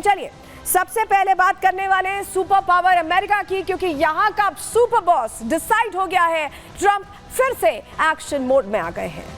लेकिन चलिए सबसे पहले बात करने वाले हैं सुपर पावर अमेरिका की, क्योंकि यहां का सुपर बॉस डिसाइड हो गया है। ट्रंप फिर से एक्शन मोड में आ गए हैं।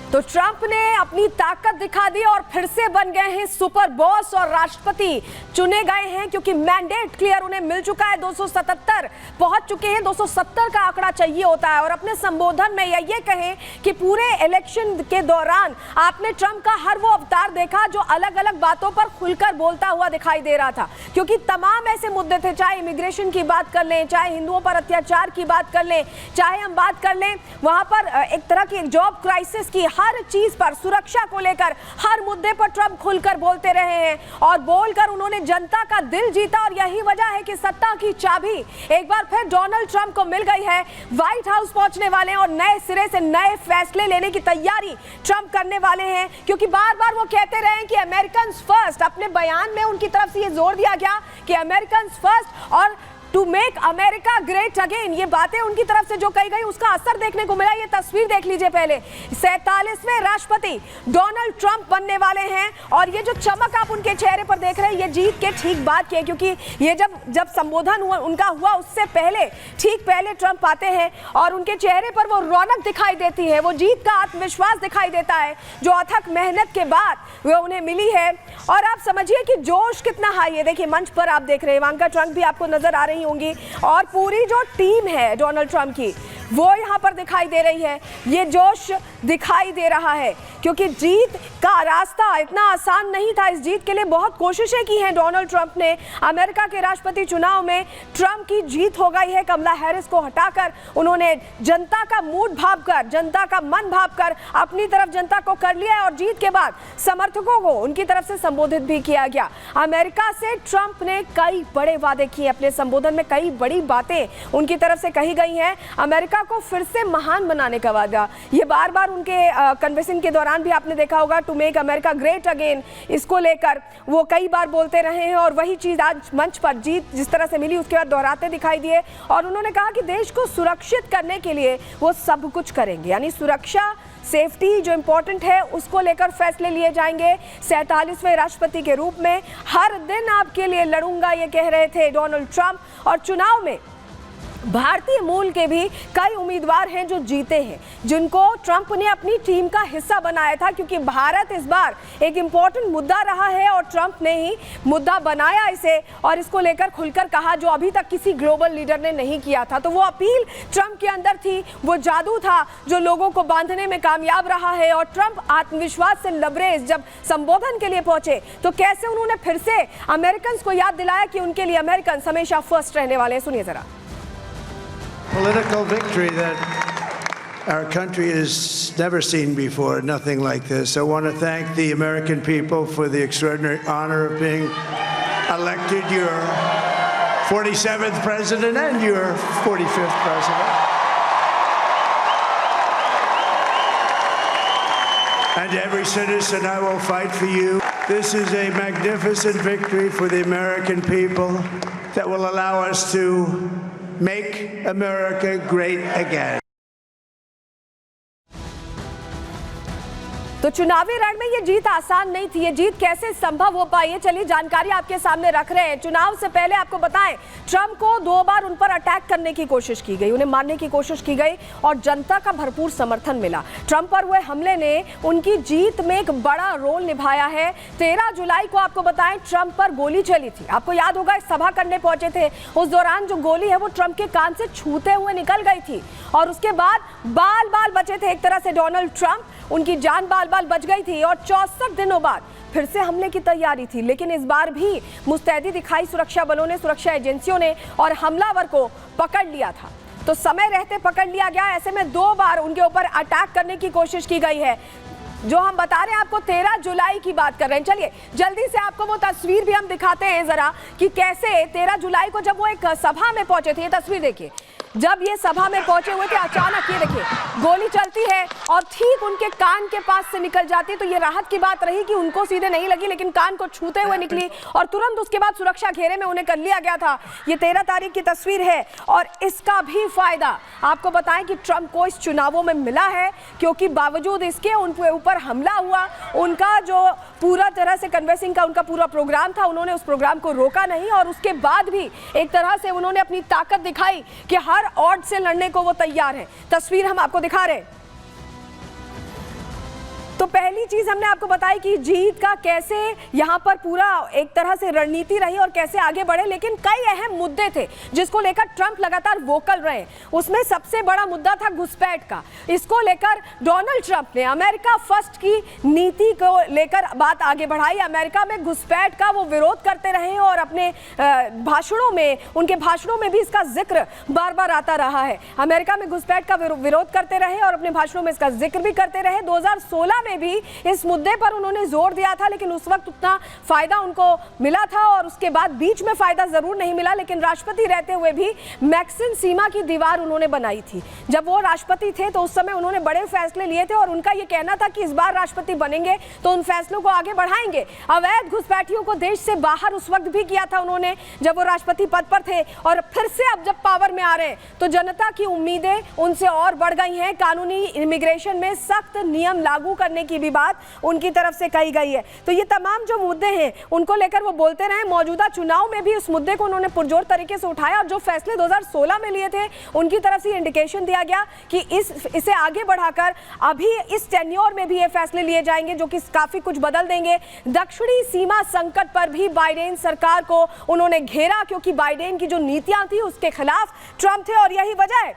तो ट्रंप ने अपनी ताकत दिखा दी और फिर से बन गए हैं सुपर बॉस और राष्ट्रपति चुने गए हैं, क्योंकि मैंडेट क्लियर उन्हें मिल चुका है। 277 पहुंच चुके हैं। 270 का आंकड़ा चाहिए होता है। और अपने संबोधन में ये कहें कि पूरे इलेक्शन के दौरान आपने ट्रंप का हर वो अवतार देखा जो अलग अलग बातों पर खुलकर बोलता हुआ दिखाई दे रहा था, क्योंकि तमाम ऐसे मुद्दे थे, चाहे इमिग्रेशन की बात कर लें, चाहे हिंदुओं पर अत्याचार की बात कर लें, चाहे हम बात कर लें वहां पर एक तरह की जॉब क्राइसिस की, हर चीज पर, सुरक्षा को लेकर हर मुद्दे पर ट्रंप खुलकर बोलते रहे हैं और बोलकर उन्होंने जनता का दिल जीता। और यही वजह है कि सत्ता की चाबी एक बार फिर डोनाल्ड ट्रंप को मिल गई है। व्हाइट हाउस पहुंचने वाले हैं और नए सिरे से नए फैसले लेने की तैयारी ट्रंप करने वाले हैं, क्योंकि बार बार वो कहते रहे कि अमेरिकन फर्स्ट। अपने बयान में उनकी तरफ से ये जोर दिया गया कि अमेरिकन फर्स्ट और to make America great again. ये बातें उनकी तरफ से जो कही गई उसका असर देखने को मिला। ये तस्वीर देख लीजिए पहले। 47वें राष्ट्रपति डोनाल्ड ट्रंप बनने वाले हैं और ये जो चमक आप उनके चेहरे पर देख रहे हैं ये जीत के ठीक बाद की है, क्योंकि ये जब संबोधन उनका हुआ उससे पहले, ठीक पहले ट्रंप आते हैं और उनके चेहरे पर वो रौनक दिखाई देती है, वो जीत का आत्मविश्वास दिखाई देता है जो अथक मेहनत के बाद वो उन्हें मिली है। और आप समझिए कि जोश कितना हाई है। देखिए मंच पर आप देख रहे हैं इवांका ट्रंप भी आपको नजर आ रही होंगी और पूरी जो टीम है डोनाल्ड ट्रंप की वो यहां पर दिखाई दे रही है। ये जोश दिखाई दे रहा है क्योंकि जीत का रास्ता इतना आसान नहीं था। इस जीत के लिए बहुत कोशिशें की हैं डोनाल्ड ट्रंप ने। अमेरिका के राष्ट्रपति चुनाव में ट्रंप की जीत हो गई है। कमला हैरिस को हटाकर उन्होंने जनता का मूड भांपकर, जनता का मन भांपकर अपनी तरफ जनता को कर लिया और जीत के बाद समर्थकों को उनकी तरफ से संबोधित भी किया गया। अमेरिका से ट्रंप ने कई बड़े वादे किए। अपने संबोधन में कई बड़ी बातें उनकी तरफ से कही गई हैं। अमेरिका को फिर से महान बनाने का वादा, ये बार बार उनके कन्वेंशन के दौरान भी आपने देखा होगा, to make America great again, इसको लेकर वो कई बार बोलते रहे हैं और वही चीज आज मंच पर जीत जिस तरह से मिली उसके बाद दोहराते दिखाई दिए। और उन्होंने कहा कि देश को सुरक्षित करने के लिए वो सब कुछ करेंगे, यानी सुरक्षा, सेफ्टी जो इंपॉर्टेंट है उसको लेकर फैसले लिए जाएंगे। 47वें राष्ट्रपति के रूप में हर दिन आपके लिए लड़ूंगा, ये कह रहे थे डोनाल्ड ट्रंप। और चुनाव में भारतीय मूल के भी कई उम्मीदवार हैं जो जीते हैं, जिनको ट्रंप ने अपनी टीम का हिस्सा बनाया था, क्योंकि भारत इस बार एक इंपॉर्टेंट मुद्दा रहा है और ट्रंप ने ही मुद्दा बनाया इसे और इसको लेकर खुलकर कहा जो अभी तक किसी ग्लोबल लीडर ने नहीं किया था। तो वो अपील ट्रंप के अंदर थी, वो जादू था जो लोगों को बांधने में कामयाब रहा है। और ट्रंप आत्मविश्वास से लबरेज जब संबोधन के लिए पहुंचे तो कैसे उन्होंने फिर से अमेरिकन को याद दिलाया कि उनके लिए अमेरिकन हमेशा फर्स्ट रहने वाले हैं। सुनिए जरा। Political victory that our country has never seen before, nothing like this. I want to thank the American people for the extraordinary honor of being elected your 47th president and your 45th president. And every citizen, I will fight for you. This is a magnificent victory for the American people that will allow us to make America great again. तो चुनावी रण में ये जीत आसान नहीं थी। ये जीत कैसे संभव हो पाई है, चलिए जानकारी आपके सामने रख रहे हैं। चुनाव से पहले आपको बताएं, ट्रंप को 2 बार उन पर अटैक करने की कोशिश की गई, उन्हें मारने की कोशिश की गई और जनता का भरपूर समर्थन मिला। ट्रंप पर हुए हमले ने उनकी जीत में एक बड़ा रोल निभाया है। 13 जुलाई को आपको बताएं ट्रंप पर गोली चली थी। आपको याद होगा सभा करने पहुंचे थे, उस दौरान जो गोली है वो ट्रंप के कान से छूते हुए निकल गई थी और उसके बाद बाल बाल बचे थे एक तरह से डोनाल्ड ट्रंप, उनकी जान बाल बाल बच गई थी। और 64 दिनों बाद फिर से हमले की तैयारी थी, लेकिन इस बार भी मुस्तैदी दिखाई सुरक्षा बलों ने, सुरक्षा एजेंसियों ने और हमलावर को पकड़ लिया था। तो समय रहते पकड़ लिया गया। ऐसे में 2 बार उनके ऊपर अटैक करने की कोशिश की गई है। जो हम बता रहे हैं आपको 13 जुलाई की बात कर रहे हैं। चलिए जल्दी से आपको वो तस्वीर भी हम दिखाते हैं जरा कि कैसे 13 जुलाई को जब वो एक सभा में पहुंचे थे। ये तस्वीर देखिए, जब ये सभा में पहुंचे हुए थे अचानक ये देखिए गोली चलती है और ठीक उनके कान के पास से निकल जाती है। तो ये राहत की बात रही कि उनको सीधे नहीं लगी, लेकिन कान को छूते हुए निकली और तुरंत उसके बाद सुरक्षा घेरे में उन्हें कर लिया गया था। ये 13 तारीख की तस्वीर है और इसका भी फायदा आपको बताएं कि ट्रंप को इस चुनावों में मिला है, क्योंकि बावजूद इसके उनके ऊपर हमला हुआ, उनका जो पूरा तरह से कन्वेंसिंग का उनका पूरा प्रोग्राम था, उन्होंने उस प्रोग्राम को रोका नहीं और उसके बाद भी एक तरह से उन्होंने अपनी ताकत दिखाई कि हर ऑड से लड़ने को वो तैयार है। तस्वीर हम आपको दिखा रहे हैं। तो पहली चीज हमने आपको बताई कि जीत का कैसे यहां पर पूरा एक तरह से रणनीति रही और कैसे आगे बढ़े, लेकिन कई अहम मुद्दे थे जिसको लेकर ट्रंप लगातार वोकल रहे। उसमें सबसे बड़ा मुद्दा था घुसपैठ का। इसको लेकर डोनाल्ड ट्रंप ने अमेरिका फर्स्ट की नीति को लेकर बात आगे बढ़ाई। अमेरिका में घुसपैठ का वो विरोध करते रहे और अपने भाषणों में, उनके भाषणों में भी इसका जिक्र बार बार आता रहा है। अमेरिका में घुसपैठ का विरोध करते रहे और अपने भाषणों में इसका जिक्र भी करते रहे। 2016 में भी इस मुद्दे पर उन्होंने जोर दिया था, लेकिन उस वक्त उतना फायदा उनको मिला था और उसके बाद बीच में फायदा जरूर नहीं मिला। लेकिन राष्ट्रपति रहते हुए भी मैक्सिन सीमा की दीवार उन्होंने बनाई थी। जब वो राष्ट्रपति थे तो उस समय उन्होंने बड़े फैसले लिए थे और उनका ये कहना था कि इस बार राष्ट्रपति बनेंगे तो उन फैसलों को आगे बढ़ाएंगे। अवैध घुसपैठियों को देश से बाहर उस वक्त भी किया था उन्होंने जब वो राष्ट्रपति पद पर थे, और फिर से अब जब पावर में आ रहे हैं तो जनता की उम्मीदें उनसे और बढ़ गई हैं। कानूनी इमिग्रेशन में सख्त नियम लागू करने की भी बात उनकी तरफ से कही गई है। तो ये तमाम जो मुद्दे हैं उनको लेकर वो बोलते रहे। मौजूदा चुनाव में भी उस मुद्दे को उन्होंने पुरजोर तरीके से उठाया और जो फैसले 2016 में लिए थे उनकी तरफ से इंडिकेशन दिया गया कि इसे आगे बढ़ाकर अभी इस टेन्योर में भी ये फैसले लिए जाएंगे जो कि काफी कुछ बदल देंगे। दक्षिणी सीमा संकट पर भी बाइडेन सरकार को उन्होंने घेरा, क्योंकि बाइडेन की जो नीतियां थी उसके खिलाफ ट्रंप थे और यही वजह है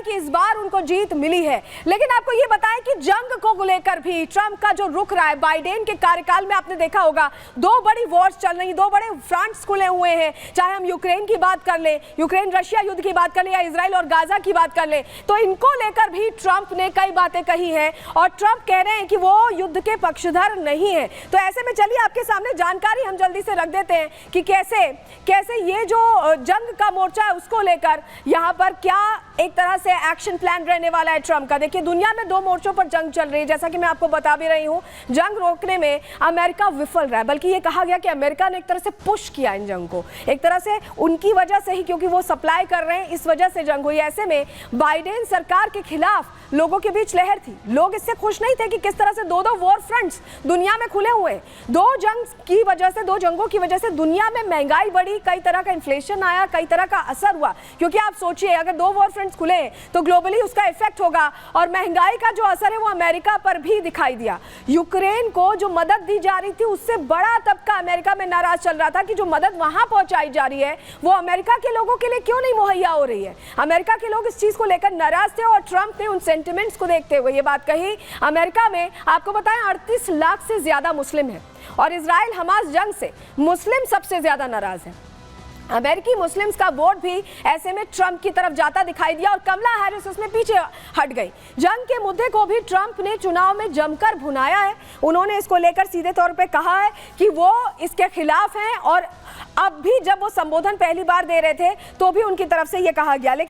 कि इस बार उनको जीत मिली है। लेकिन आपको ये बताएं कि जंग को लेकर भी ट्रंप का जो रुख रहा है, बाइडेन के कार्यकाल में आपने देखा होगा 2 बड़ी वॉर्स चल रही, 2 बड़े फ्रंट्स खुले हुए हैं। चाहे हम यूक्रेन की बात कर ले, यूक्रेन रशिया युद्ध की बात कर ले, या इजराइल और गाजा की बात कर ले, तो इनको लेकर भी ट्रंप ने कई बातें कही हैं और ट्रंप कह रहे हैं कि वो युद्ध के पक्षधर नहीं है। तो ऐसे में चलिए आपके सामने जानकारी हम जल्दी से रख देते हैं कि कैसे ये जो जंग का मोर्चा है उसको लेकर यहाँ पर क्या एक तरह से एक्शन प्लान रहने वाला है ट्रंप का। देखिए दुनिया में 2 मोर्चों पर जंग चल रही है, जैसा कि मैं आपको बता भी रही हूं। जंग रोकने में अमेरिका विफल रहा है, बल्कि ये कहा गया कि अमेरिका ने एक तरह से पुश किया इन जंग को, एक तरह से उनकी वजह से ही, क्योंकि वो सप्लाई कर रहे हैं, इस वजह से जंग हुई। ऐसे में बाइडेन सरकार के खिलाफ लोगों के बीच लहर थी। लोग इससे खुश नहीं थे कि किस तरह से 2 वॉर फ्रंट्स दुनिया में खुले हुए हैं। 2 जंगों की वजह से दुनिया में महंगाई बढ़ी, कई तरह का इन्फ्लेशन आया, कई तरह का असर हुआ। क्योंकि आप सोचिए अगर 2 वॉर फ्रंट्स खुले तो ग्लोबली उसका इफेक्ट होगा और महंगाई का जो असर है वो अमेरिका पर भी दिखाई दिया। यूक्रेन को जो मदद दी जा रही थी उससे बड़ा तबका अमेरिका में नाराज चल रहा था कि जो मदद वहां पहुंचाई जा रही है वो अमेरिका के लोगों के लिए क्यों नहीं मुहैया हो रही है। अमेरिका के लोग इस चीज को लेकर नाराज थे और ट्रंप ने उन सेंटिमेंट्स को देखते हुए ये बात कही। अमेरिका में आपको बताएं 38 लाख से ज्यादा मुस्लिम हैं और इजराइल हमास जंग से मुस्लिम सबसे ज्यादा नाराज है। अमेरिकी मुस्लिम्स का वोट भी ऐसे में ट्रंप की तरफ जाता दिखाई दिया और कमला हैरिस उसमें पीछे हट गई। जंग के मुद्दे को भी ट्रंप ने चुनाव में जमकर भुनाया है। उन्होंने इसको लेकर सीधे तौर पे कहा है कि वो इसके खिलाफ हैं और अब भी जब वो संबोधन पहली बार दे रहे थे तो भी उनकी तरफ से ये कहा गया।